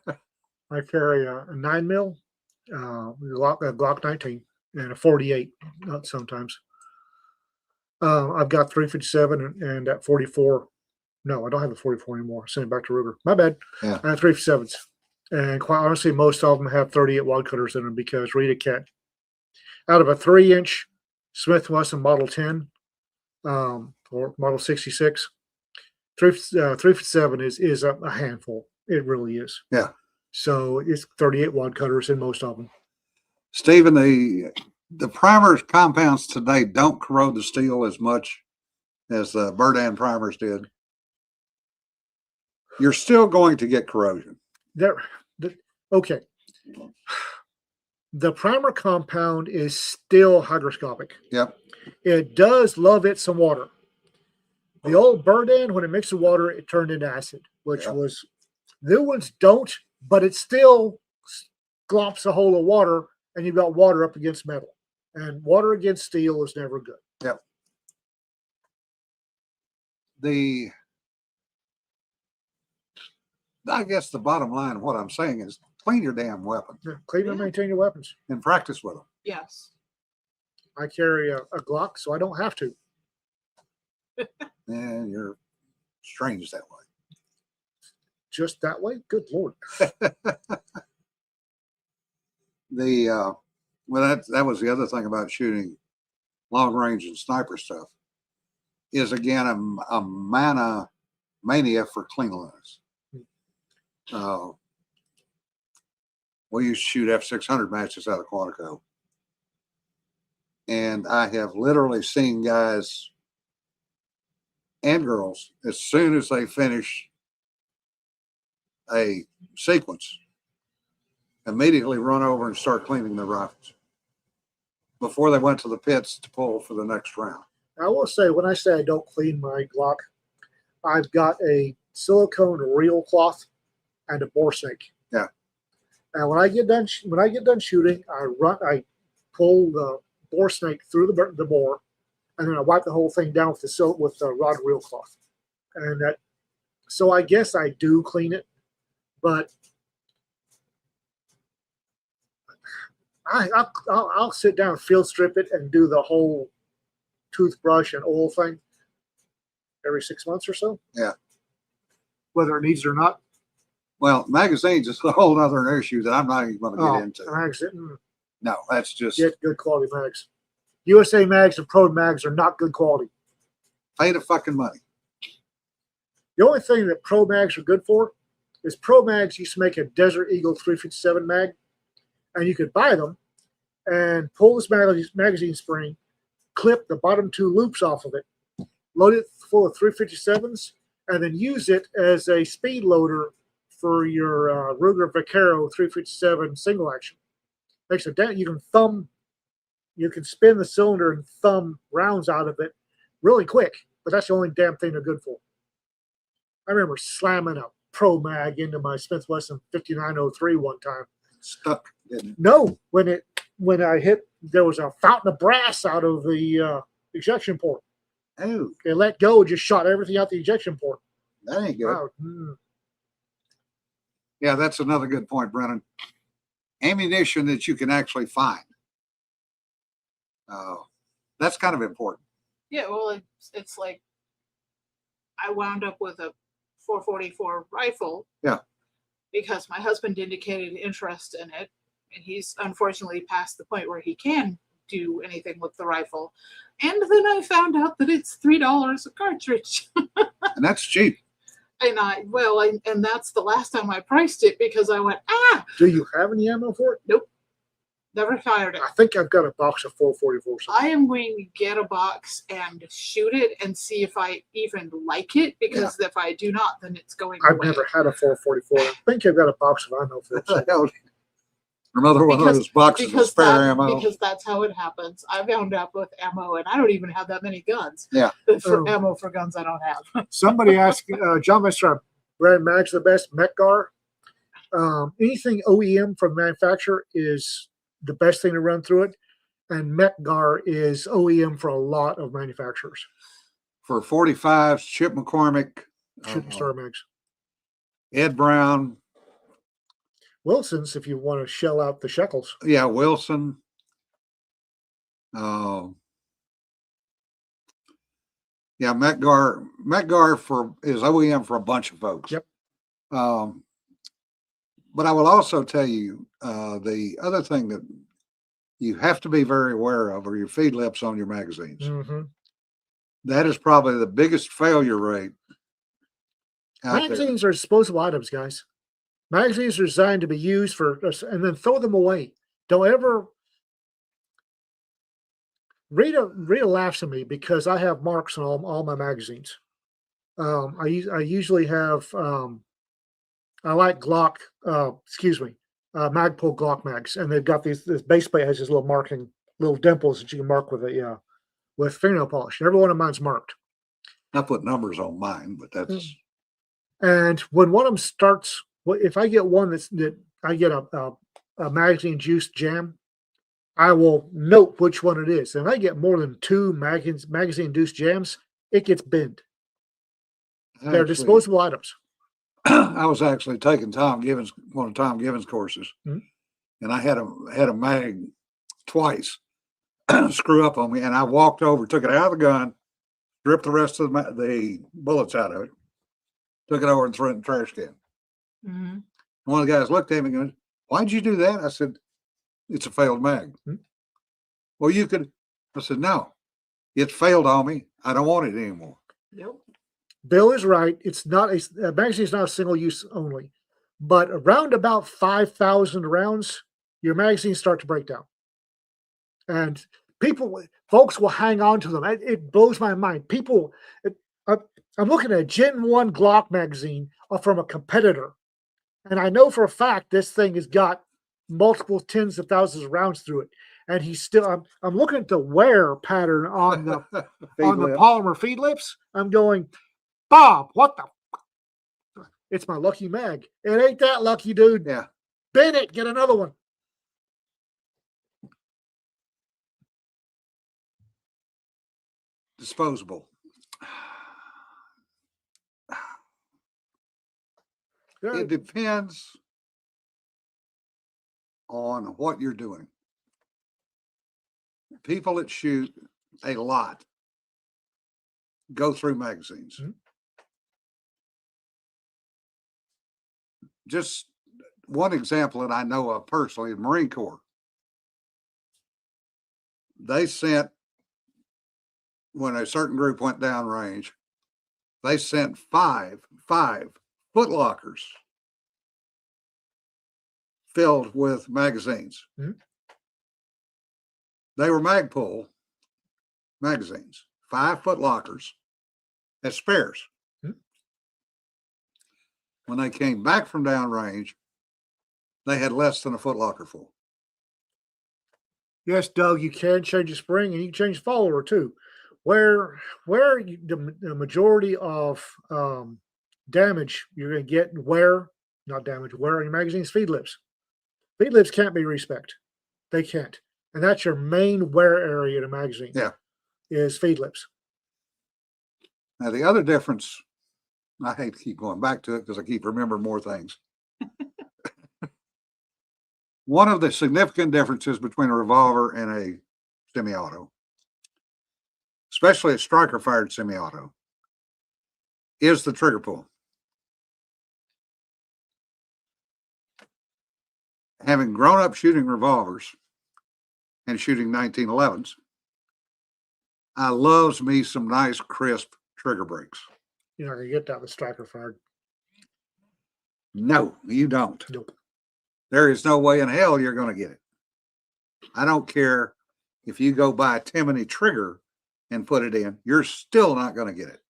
I carry a 9 mil, Glock 19, and a 48. Not sometimes. I've got 357 and that 44. No, I don't have the 44 anymore. I sent it back to Ruger. My bad. Yeah. I have 357s, and quite honestly, most of them have 38 wad cutters in them because Rita Cat, out of a 3-inch Smith Wesson Model 10 or Model 66, 357 is a handful. It really is. Yeah. So it's 38 wad cutters in most of them. Stephen, the primer compounds today don't corrode the steel as much as the Burdan primers did. You're still going to get corrosion. Okay. The primer compound is still hygroscopic. Yep. It does love it some water. The old Burdan, when it mixed with water, it turned into acid, which was, new ones don't, but it still glops a hole of water, and you've got water up against metal. And water against steel is never good. Yep. I guess the bottom line of what I'm saying is clean your damn weapon Yeah, clean and Yeah. maintain your weapons. and practice with them. Yes. I carry a Glock, so I don't have to. And you're strange that way. Just that way? Good Lord. Well, that was the other thing about shooting long range and sniper stuff is again a mania for cleanliness. We used to shoot F600 matches out of Quantico, and I have literally seen guys and girls, as soon as they finish a sequence, immediately run over and start cleaning their rifles before they went to the pits to pull for the next round. I will say, when I say I don't clean my Glock, I've got a silicone reel cloth and a bore snake. Yeah. And when I get done shooting, I pull the bore snake through the bore, and then I wipe the whole thing down with the rod reel cloth. And that, so I guess I do clean it, but I'll sit down, field strip it, and do the whole toothbrush and oil thing every 6 months or so. Yeah. Whether it needs it or not. Well, magazines is a whole other issue that I'm not even going to get into. Mags, No, that's just get good quality mags. USA mags and Pro mags are not good quality. pay the fucking money. The only thing that Pro mags are good for is Pro mags used to make a Desert Eagle 357 mag, and you could buy them and pull this magazine spring, clip the bottom 2 loops off of it, load it full of 357s, and then use it as a speed loader for your Ruger Vaquero 357 single action. Makes a dent. You can spin the cylinder and thumb rounds out of it really quick, but that's the only damn thing they're good for. I remember slamming a Pro mag into my Smith Wesson 5903 one time. Stuck, didn't it? No, when I hit, there was a fountain of brass out of the ejection port. Oh, It let go, just shot everything out the ejection port. that ain't good. Wow. Yeah, that's another good point, Brennan. Ammunition that you can actually find. That's kind of important. Yeah, well, it's like I wound up with a 444 rifle. Yeah. Because my husband indicated interest in it, and he's unfortunately past the point where he can do anything with the rifle. And then I found out that it's $3 a cartridge. And that's cheap. And that's the last time I priced it because I went, Do you have any ammo for it? never fired it. I think I've got a box of 444. I am going to get a box and shoot it and see if I even like it, because if I do not, then it's going I've away. never had a 444. I think I've got a box of ammo for it. Another one of those boxes of spare ammo. Because that's how it happens. I wound up with ammo, and I don't even have that many guns. Yeah. For ammo for guns I don't have. Somebody asked John Meister, brand mag's the best. Metgar. Anything OEM from manufacturer is the best thing to run through it, and Metgar is OEM for a lot of manufacturers. For 45s, Chip McCormick, shooting star mags. Ed Brown. Wilson's, if you want to shell out the shekels. Yeah, Wilson. Yeah, Metgar is OEM for a bunch of folks. Yep. But I will also tell you the other thing that you have to be very aware of are your feed lips on your magazines. Mm-hmm. That is probably the biggest failure rate out Magazines are disposable items, guys. Magazines are designed to be used for, and then throw them away. Don't ever. Rita laughs at me because I have marks on all my magazines. I usually have. I like Glock. Magpul Glock mags, and they've got this base plate has this little marking, little dimples that you can mark with fingernail polish. Every one of mine's marked. I put numbers on mine, but that's. And when one of them starts, if I get one that I get a magazine juice jam, I will note which one it is. And if I get more than 2 magazine juice jams, it gets binned. They're disposable items. I was actually taking one of Tom Gibbons' courses, and I had a mag twice screw up on me, and I walked over, took it out of the gun, stripped the rest of the bullets out of it, took it over and threw it in the trash can. Mm-hmm. One of the guys looked at me and goes, "Why'd you do that?" I said, "It's a failed mag." Well, you could. I said, "No, it failed on me. I don't want it anymore." Yep. Bill is right. It's not a magazine is not a single use only, but around about 5,000 rounds, your magazines start to break down, and folks will hang on to them. It blows my mind. I'm looking at a Gen 1 Glock magazine from a competitor, and I know for a fact this thing has got multiple tens of thousands of rounds through it, and he's still. I'm looking at the wear pattern on the polymer feed lips. I'm going, Bob, what the? It's my lucky mag. It ain't that lucky, dude. Yeah. Bin it. Get another one. Disposable. It depends on what you're doing. People that shoot a lot go through magazines. Mm-hmm. Just one example that I know of personally, the Marine Corps. They sent, when a certain group went down range, they sent five foot lockers filled with magazines. Mm-hmm. They were Magpul magazines, 5 foot lockers as spares. Mm-hmm. When they came back from downrange, they had less than a foot locker full. Yes, Doug, you can change the spring and you can change the follower too. Where the majority of damage you're going to get wear on your magazine's feed lips. Feed lips can't be respect. They can't. And that's your main wear area in a magazine. Yeah. Is feed lips. Now, the other difference, I hate to keep going back to it because I keep remembering more things. One of the significant differences between a revolver and a semi-auto, especially a striker-fired semi-auto, is the trigger pull. Having grown up shooting revolvers and shooting 1911s, I loves me some nice, crisp trigger breaks. You're not going to get that with striker fired. No, you don't. Nope. There is no way in hell you're going to get it. I don't care if you go buy a Timony trigger and put it in, you're still not going to get it.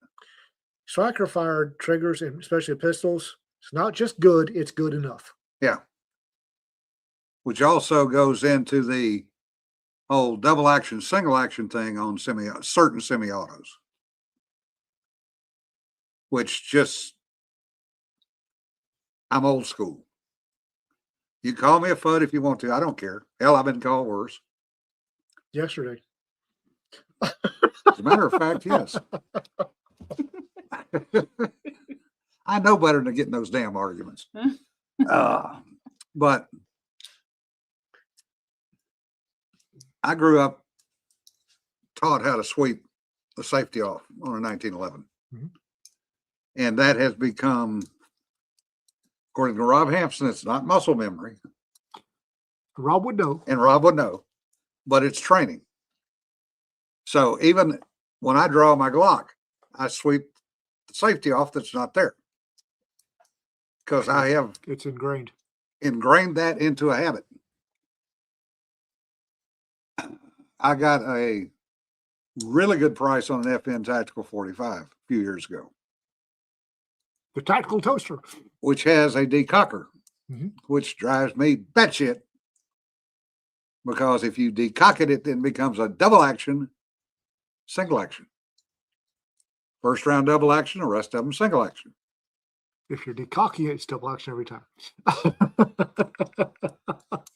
Striker fired triggers, and especially pistols, it's not just good, it's good enough. Yeah. Which also goes into the whole double action, single action thing on certain semi-autos. Which just, I'm old school. You call me a FUD if you want to. I don't care. Hell, I've been called worse. Yesterday. As a matter of fact, yes. I know better than getting those damn arguments. But I grew up taught how to sweep the safety off on a 1911. Mhm. And that has become, according to Rob Hampson, it's not muscle memory. Rob would know. And Rob would know, but it's training. So even when I draw my Glock, I sweep the safety off that's not there. Because I have It's ingrained that into a habit. I got a really good price on an FN Tactical 45 a few years ago, the tactical toaster, which has a decocker, Mhm. which drives me batshit. Because if you decock it, it then becomes a double action, single action. First round double action, the rest of them single action. If you're decocking it, it's double action every time.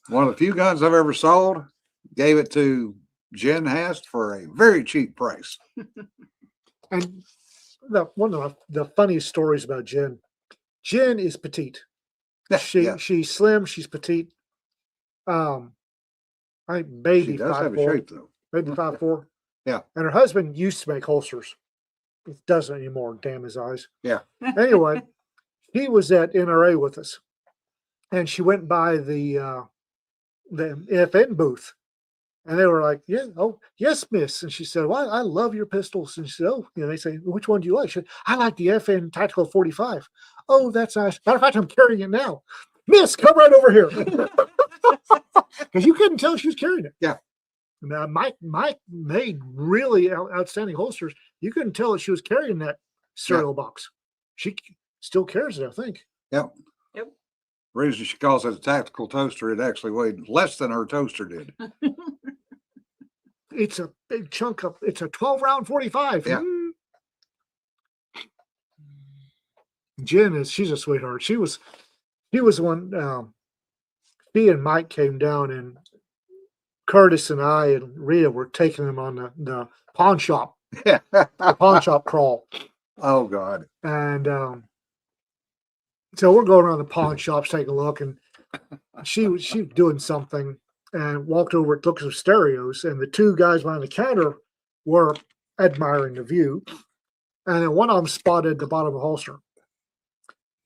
One of the few guns I've ever sold, gave it to Jen Hast for a very cheap price. And one of the funniest stories about Jen is petite. She's slim, she's petite. I She maybe does have a 5'4", shape though. maybe 5'4". Yeah. And her husband used to make holsters. He doesn't anymore, damn his eyes. Yeah. Anyway, he was at NRA with us. And she went by the FN booth. And they were like, yeah, oh, yes, miss. And she said, well, I love your pistols. And she said, oh, they say, which one do you like? She said, I like the FN Tactical 45. Oh, that's nice. Matter of fact, I'm carrying it now. Miss, come right over here. Because you couldn't tell she was carrying it. Yeah. Now, Mike made really outstanding holsters. You couldn't tell that she was carrying that cereal box. She still carries it, I think. Yep. The reason she calls it a tactical toaster, it actually weighed less than her toaster did. It's a big chunk of, it's a 12-round 45. Yeah. Jen she's a sweetheart. She was one, she and Mike came down, and Curtis and I and Rhea were taking them on the pawn shop, the pawn shop crawl. Oh God. And so we're going around the pawn shops, taking a look, and she was doing something and walked over to look at some stereos, and the two guys behind the counter were admiring the view. And then one of them spotted the bottom of the holster.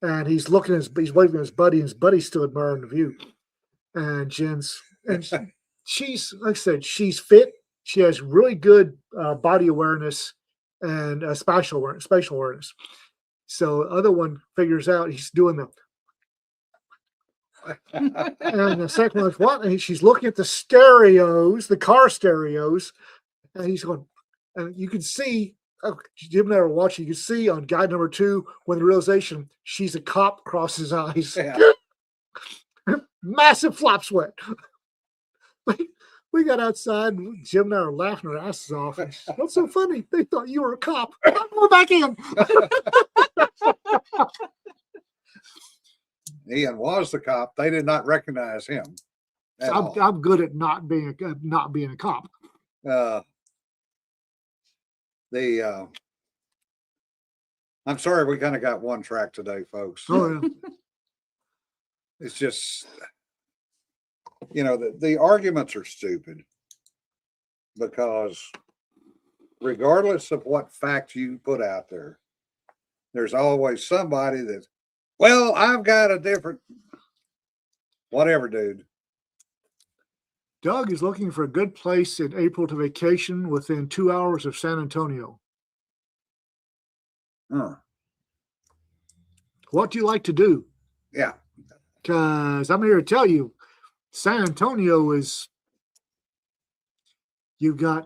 And he's looking he's waving at his buddy, and his buddy's still admiring the view. And she's, like I said, she's fit. She has really good body awareness and spatial awareness. So the other one figures out he's doing and the second one's what? And she's looking at the stereos, the car stereos, and he's going, and you can see, Jim and I were watching, you can see on guide number 2 when the realization she's a cop crosses his eyes. Yeah. Massive flop sweat. We got outside, and Jim and I were laughing our asses off. What's so funny? They thought you were a cop. We're back in. Ian was the cop. They did not recognize him. I'm good at not being a cop. I'm sorry we kind of got one track today, folks. Oh, yeah. It's just, the arguments are stupid because regardless of what fact you put out there, there's always somebody that, well, I've got a different, whatever, dude. Doug is looking for a good place in April to vacation within 2 hours of San Antonio. Huh. What do you like to do? Yeah. Because I'm here to tell you, San Antonio is, you go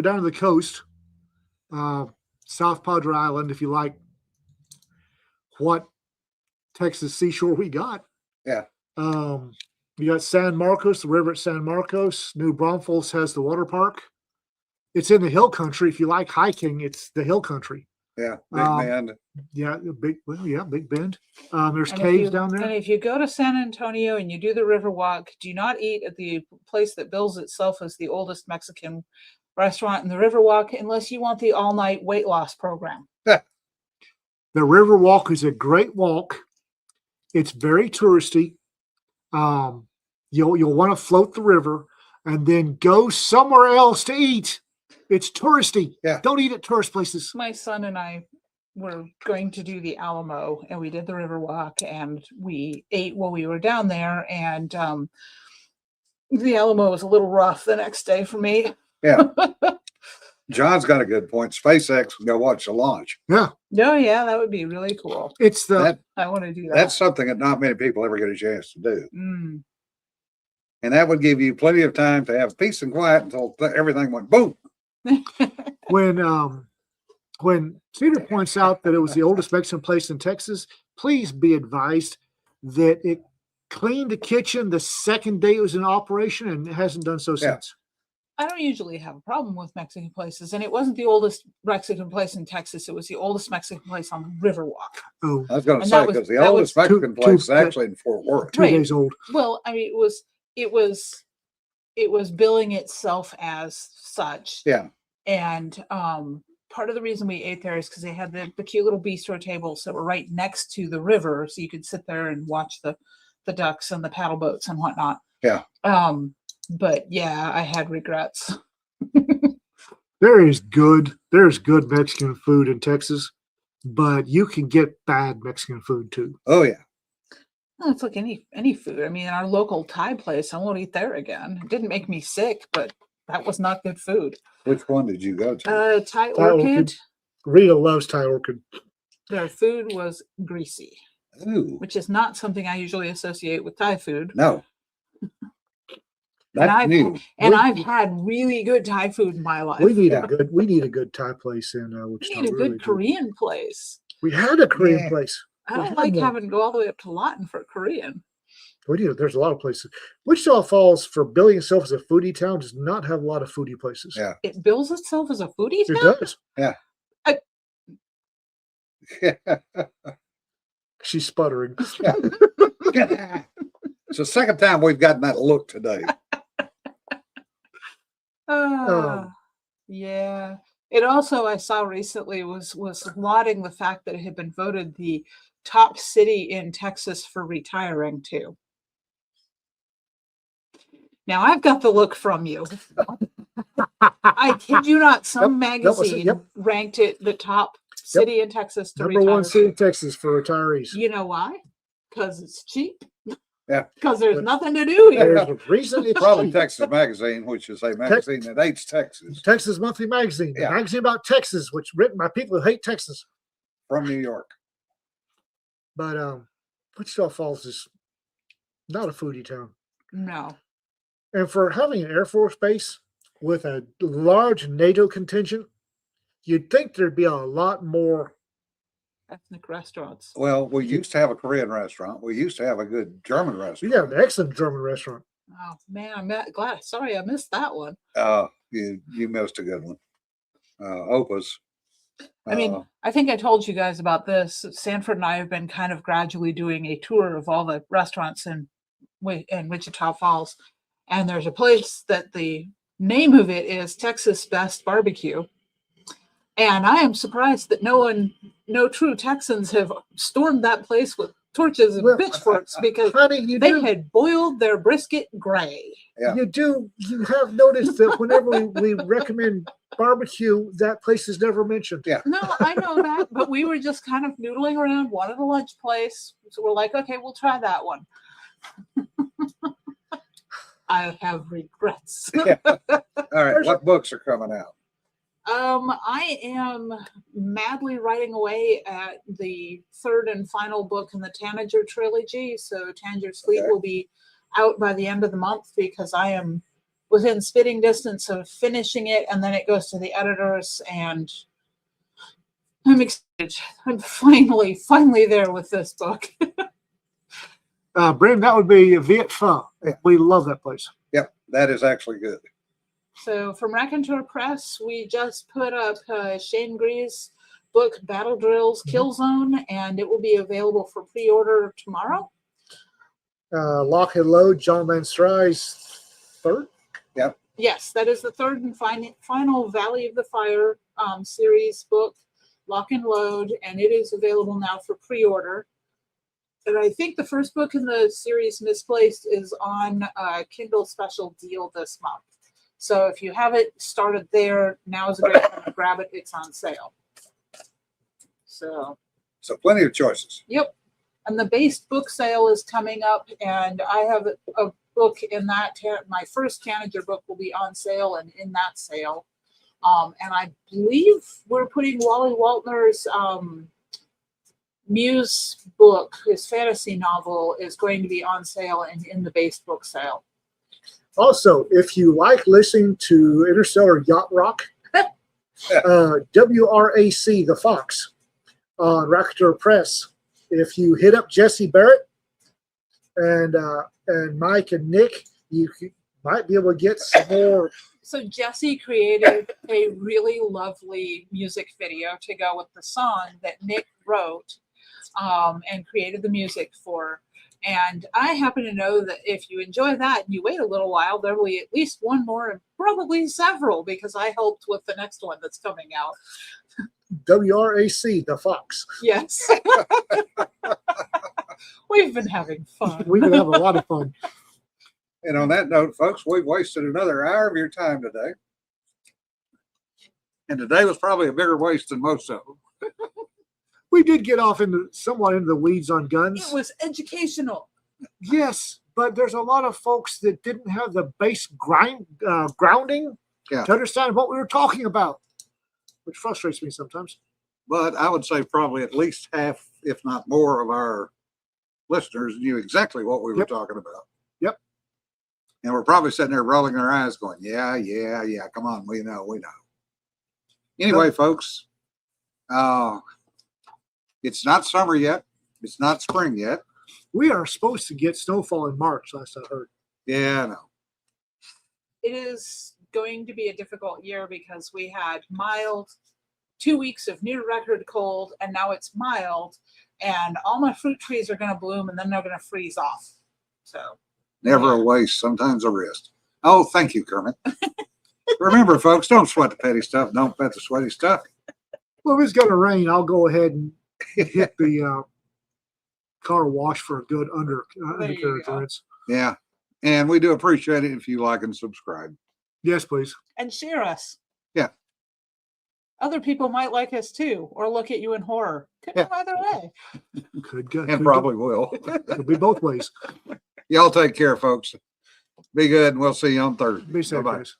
down to the coast, South Padre Island, if you like what Texas seashore we got. Yeah. You got San Marcos, the river at San Marcos. New Braunfels has the water park. It's in the hill country. If you like hiking, it's the hill country. Yeah, Big Bend. Yeah, Big Bend. There's And caves down there. And if you go to San Antonio and you do the river walk, do not eat at the place that bills itself as the oldest Mexican restaurant in the river walk unless you want the all-night weight loss program. The river walk is a great walk. It's very touristy. You'll want to float the river and then go somewhere else to eat. It's touristy. Yeah. Don't eat at tourist places. My son and I were going to do the Alamo, and we did the river walk, and we ate while we were down there. And the Alamo was a little rough the next day for me. Yeah. John's got a good point. SpaceX, go watch the launch. Yeah. Oh yeah, that would be really cool. It's the I want to do that. That's something that not many people ever get a chance to do. Mm. And that would give you plenty of time to have peace and quiet until everything went boom. when Cedar points out that it was the oldest Mexican place in Texas, please be advised that it cleaned the kitchen the second day it was in operation and it hasn't done so since. I don't usually have a problem with Mexican places, and it wasn't the oldest Mexican place in Texas. It was the oldest Mexican place on the Riverwalk. Oh, I was going to And say, that was- because the that oldest was Mexican place is actually in Fort Worth. 2 Right. days old. Well, I mean, it was billing itself as such. Yeah. And part of the reason we ate there is because they had the cute little bistro tables that were right next to the river, so you could sit there and watch the ducks and the paddle boats and whatnot. Yeah. But yeah, I had regrets. There's good Mexican food in Texas, but you can get bad Mexican food too. Oh, yeah. Well, it's like any food. I mean, our local Thai place, I won't eat there again. It didn't make me sick, but that was not good food. Which one did you go to? Thai Thai Orchid. Orchid. Rita loves Thai Orchid. Their food was greasy, Ooh, which is not something I usually associate with Thai food. no. And That's new. I've had really good Thai food in my life. We need Yeah. a good Thai place in We Wichita. need a really good do. Korean place. We had a Korean Yeah. place. I We don't had like one. having to go all the way up to Lawton for Korean. There's a lot of places. Wichita Falls, for billing itself as a foodie town, does not have a lot of foodie places. Yeah. It bills itself as a foodie It town? does. She's sputtering. It's the second time we've gotten that look today. Yeah. It also, I saw recently, was lauding the fact that it had been voted the top city in Texas for retiring too. Now I've got the look from you. I kid you not, some magazine ranked it the top city in Texas to Number retire one city in to. Texas for retirees. You know why? Because it's cheap. Yeah. Because there's nothing to do here. There's a reason it's Probably cheap. Texas Magazine, which is a magazine that hates Texas, Texas Monthly Magazine, Yeah. a magazine about Texas, which is written by people who hate Texas. from New York. But Wichita Falls is not a foodie town. No. And for having an Air Force base with a large NATO contingent, you'd think there'd be a lot more. Ethnic restaurants. Well, we used to have a Korean restaurant. We used to have a good German We restaurant. have an excellent German restaurant. Oh man, glad. Sorry, I missed that one. You missed a good one. Opa's. I mean, I think I told you guys about this. Sanford and I have been kind of gradually doing a tour of all the restaurants in Wichita Falls. And there's a place that the name of it is Texas Best Barbecue. And I am surprised that no true Texans have stormed that place with torches and Well, pitchforks because Honey, they had boiled their brisket gray. Yeah. You have noticed that whenever we recommend barbecue, that place is never mentioned. Yeah. No, I know that, but we were just kind of noodling around, wanted a lunch place. So we're like, okay, we'll try that one. I have regrets. Yeah. All right. What books are coming out? I am madly writing away at the third and final book in the Tanager trilogy. So Tanager's Fleet Okay. will be out by the end of the month because I am within spitting distance of finishing it, and then it goes to the editors, and I'm excited. I'm finally there with this book. Brandon, that would be Viet Pho. Yeah. We love that place. Yep, that is actually good. So from Raconteur Press, we just put up Shane Gree's book, Battle Drills, Killzone, and it will be available for pre-order tomorrow. Lock and Load, John Manstrai's third. Yes, that is the third and final Valley of the Fire series book. Lock and Load, and it is available now for pre-order. And I think the first book in the series, Misplaced, is on a Kindle special deal this month. So if you haven't started there, now is a great time to grab it. It's on sale. So plenty of choices. yep. And the based book sale is coming up, and I have a book in that. My first Tanager book will be on sale and in that sale. And I believe we're putting Wally Waltner's Muse book, his fantasy novel, is going to be on sale and in the based book sale. Also, if you like listening to Interstellar Yacht Rock, WRAC The Fox on Racketeer Press. If you hit up Jesse Barrett and Mike and Nick, you might be able to get some more. So Jesse created a really lovely music video to go with the song that Nick wrote and created the music for. And I happen to know that if you enjoy that and you wait a little while, there will be at least one more and probably several, because I helped with the next one that's coming out. WRAC The Fox. Yes. We've been having fun. We've been having a lot of fun. And on that note, folks, we've wasted another hour of your time today. And today was probably a bigger waste than most of them. We did get off somewhat into the weeds on guns. It was educational. Yes, but there's a lot of folks that didn't have the base grounding to understand what we were talking about, which frustrates me sometimes. But I would say probably at least half, if not more, of our listeners knew exactly what we were talking about. Yep. And we're probably sitting there rolling our eyes going, yeah, come on, we know. Anyway, folks, it's not summer yet. It's not spring yet. We are supposed to get snowfall in March, last I heard. Yeah, I know. It is going to be a difficult year because we had mild 2 weeks of near record cold, and now it's mild, and all my fruit trees are going to bloom, and then they're going to freeze off. So never a waste, sometimes a risk. Oh, thank you, Kermit. Remember, folks, don't sweat the petty stuff. Don't pet the sweaty stuff. Well, if it's going to rain, I'll go ahead and hit the car wash for a good undercarriage rinse. Yeah. And we do appreciate it if you like and subscribe. Yes, please. And share us. Yeah. Other people might like us too, or look at you in horror. Could go either way. And probably will. It'll be both ways. Y'all take care, folks. Be good, and we'll see you on Thursday. Be safe, Bye-bye. guys.